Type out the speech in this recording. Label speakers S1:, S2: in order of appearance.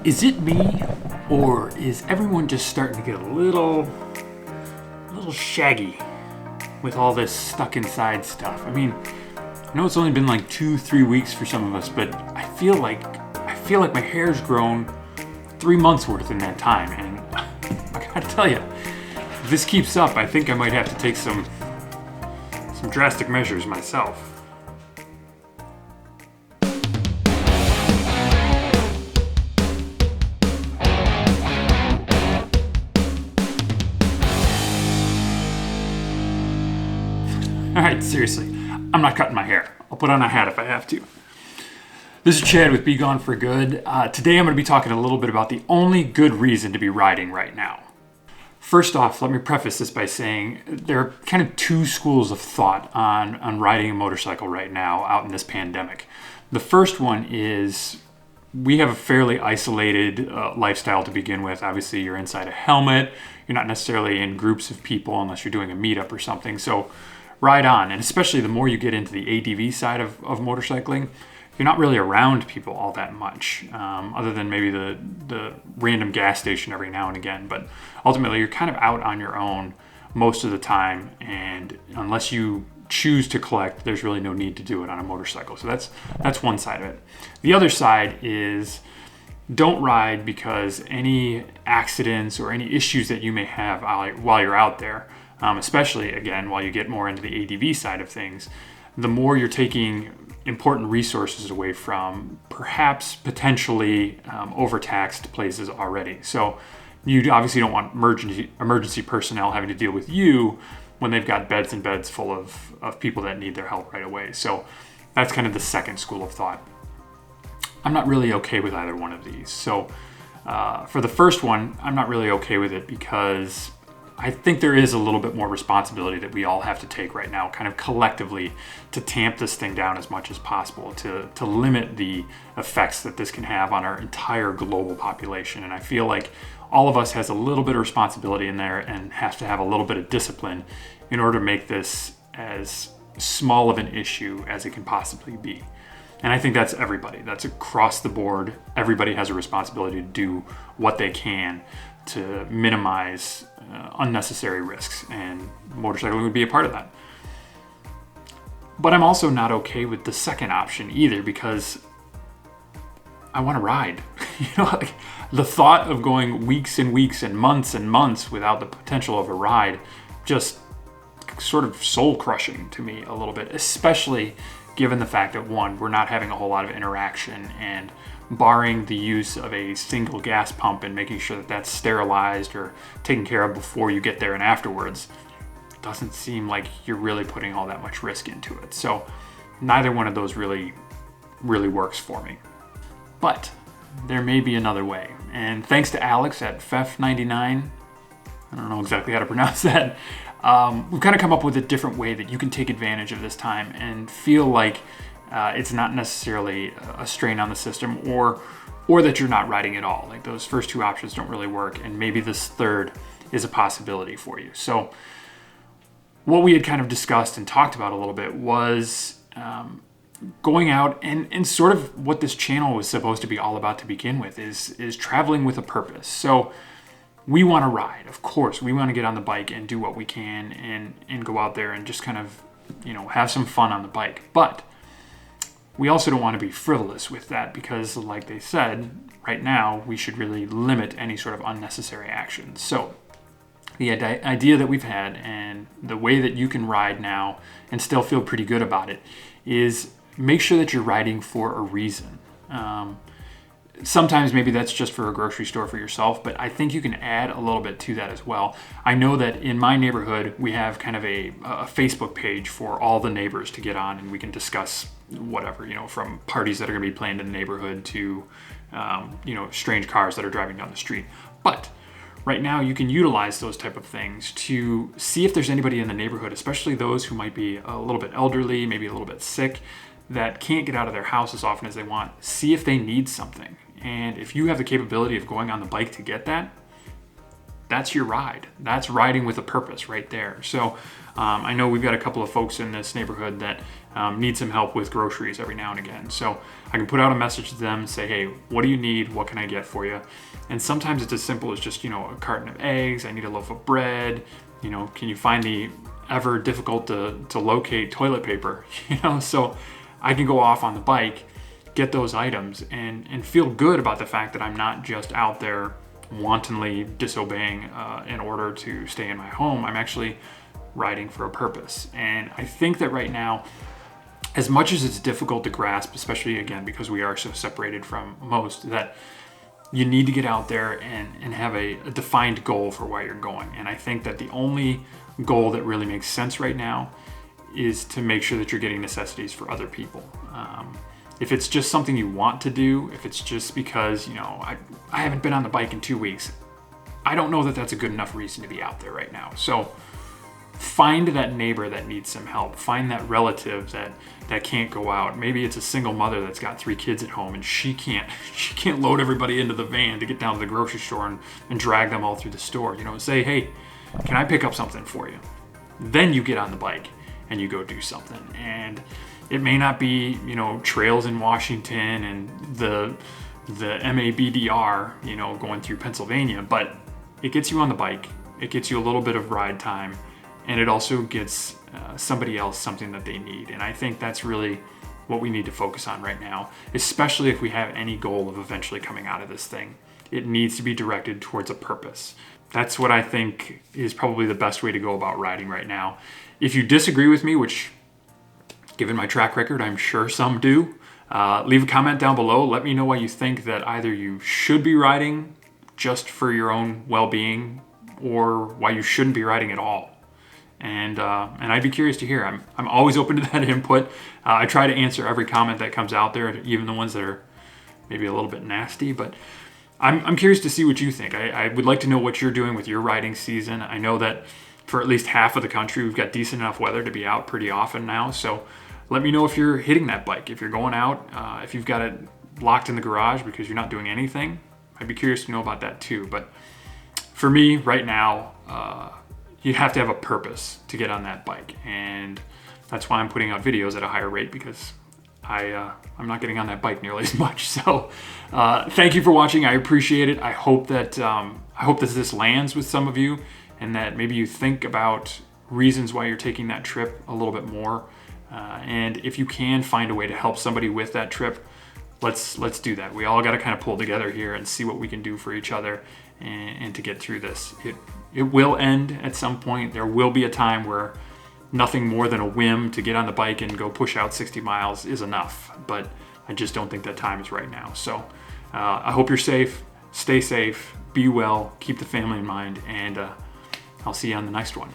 S1: Is it me, or is everyone just starting to get a little shaggy with all this stuck inside stuff? I mean, I know it's only been like 2-3 weeks for some of us, but I feel like my hair's grown 3 months worth in that time, and I gotta tell you, if this keeps up, I think I might have to take some drastic measures myself. Alright, seriously, I'm not cutting my hair. I'll put on a hat if I have to. This is Chad with BeGoneForGood. Today I'm going to be talking a little bit about the only good reason to be riding right now. First off, let me preface this by saying there are kind of two schools of thought on riding a motorcycle right now out in this pandemic. The first one is we have a fairly isolated lifestyle to begin with. Obviously, you're inside a helmet. You're not necessarily in groups of people unless you're doing a meetup or something. So ride on. And especially the more you get into the ADV side of motorcycling, you're not really around people all that much, other than maybe the random gas station every now and again. But ultimately, you're kind of out on your own most of the time. And unless you choose to collect, there's really no need to do it on a motorcycle. So that's one side of it. The other side is don't ride because any accidents or any issues that you may have while you're out there, especially, again, while you get more into the ADV side of things, the more you're taking important resources away from perhaps potentially overtaxed places already. So you obviously don't want emergency personnel having to deal with you when they've got beds and beds full of people that need their help right away. So that's kind of the second school of thought. I'm not really okay with either one of these. So for the first one, I'm not really okay with it because I think there is a little bit more responsibility that we all have to take right now, kind of collectively, to tamp this thing down as much as possible, to limit the effects that this can have on our entire global population. And I feel like all of us has a little bit of responsibility in there and has to have a little bit of discipline in order to make this as small of an issue as it can possibly be. And I think that's everybody. That's across the board. Everybody has a responsibility to do what they can to minimize unnecessary risks, and motorcycling would be a part of that. But I'm also not okay with the second option either, because I want to ride. Like the thought of going weeks and weeks and months without the potential of a ride just sort of soul crushing to me a little bit, especially given the fact that, one, we're not having a whole lot of interaction, and barring the use of a single gas pump and making sure that that's sterilized or taken care of before you get there and afterwards, it doesn't seem like you're really putting all that much risk into it. So neither one of those really works for me. But there may be another way. And thanks to Alex at Fef99, I don't know exactly how to pronounce that, we've kind of come up with a different way that you can take advantage of this time and feel like it's not necessarily a strain on the system, or that you're not riding at all. Like those first two options don't really work, and maybe this third is a possibility for you. So what we had kind of discussed and talked about a little bit was going out and sort of what this channel was supposed to be all about to begin with is traveling with a purpose. So we want to ride, of course. We want to get on the bike and do what we can and go out there and just kind of, have some fun on the bike. But we also don't want to be frivolous with that, because like they said, right now we should really limit any sort of unnecessary action. So the idea that we've had, and the way that you can ride now and still feel pretty good about it, is make sure that you're riding for a reason. Sometimes maybe that's just for a grocery store for yourself, but I think you can add a little bit to that as well. I know that in my neighborhood, we have kind of a Facebook page for all the neighbors to get on, and we can discuss whatever, from parties that are going to be planned in the neighborhood to, strange cars that are driving down the street. But right now you can utilize those type of things to see if there's anybody in the neighborhood, especially those who might be a little bit elderly, maybe a little bit sick, that can't get out of their house as often as they want. See if they need something. And if you have the capability of going on the bike to get that, that's your ride. That's riding with a purpose right there. So I know we've got a couple of folks in this neighborhood that need some help with groceries every now and again. So I can put out a message to them and say, hey, what do you need? What can I get for you? And sometimes it's as simple as just, a carton of eggs. I need a loaf of bread. Can you find the ever difficult to locate toilet paper? So I can go off on the bike, get those items, and feel good about the fact that I'm not just out there wantonly disobeying in order to stay in my home. I'm actually riding for a purpose. And I think that right now, as much as it's difficult to grasp, especially again because we are so separated from most, that you need to get out there and have a defined goal for why you're going. And I think that the only goal that really makes sense right now is to make sure that you're getting necessities for other people. If it's just something you want to do, if it's just because, I haven't been on the bike in 2 weeks, I don't know that that's a good enough reason to be out there right now. So find that neighbor that needs some help. Find that relative that can't go out. Maybe it's a single mother that's got 3 kids at home and she can't load everybody into the van to get down to the grocery store and drag them all through the store. Say, hey, can I pick up something for you? Then you get on the bike and you go do something. And it may not be, trails in Washington and the MABDR, going through Pennsylvania, but it gets you on the bike. It gets you a little bit of ride time, and it also gets somebody else something that they need. And I think that's really what we need to focus on right now, especially if we have any goal of eventually coming out of this thing. It needs to be directed towards a purpose. That's what I think is probably the best way to go about riding right now. If you disagree with me, which given my track record, I'm sure some do, leave a comment down below. Let me know why you think that either you should be riding just for your own well-being or why you shouldn't be riding at all. And I'd be curious to hear. I'm always open to that input. I try to answer every comment that comes out there, even the ones that are maybe a little bit nasty, but I'm curious to see what you think. I would like to know what you're doing with your riding season. I know that for at least half of the country, we've got decent enough weather to be out pretty often now. So let me know if you're hitting that bike, if you're going out, if you've got it locked in the garage because you're not doing anything. I'd be curious to know about that too. But for me right now, you have to have a purpose to get on that bike. And that's why I'm putting out videos at a higher rate, because I'm not getting on that bike nearly as much. So thank you for watching. I appreciate it. I hope that this lands with some of you, and that maybe you think about reasons why you're taking that trip a little bit more. And if you can find a way to help somebody with that trip, let's do that. We all got to kind of pull together here and see what we can do for each other and to get through this. It will end at some point. There will be a time where nothing more than a whim to get on the bike and go push out 60 miles is enough, but I just don't think that time is right now. So I hope you're safe, stay safe, be well, keep the family in mind, and I'll see you on the next one.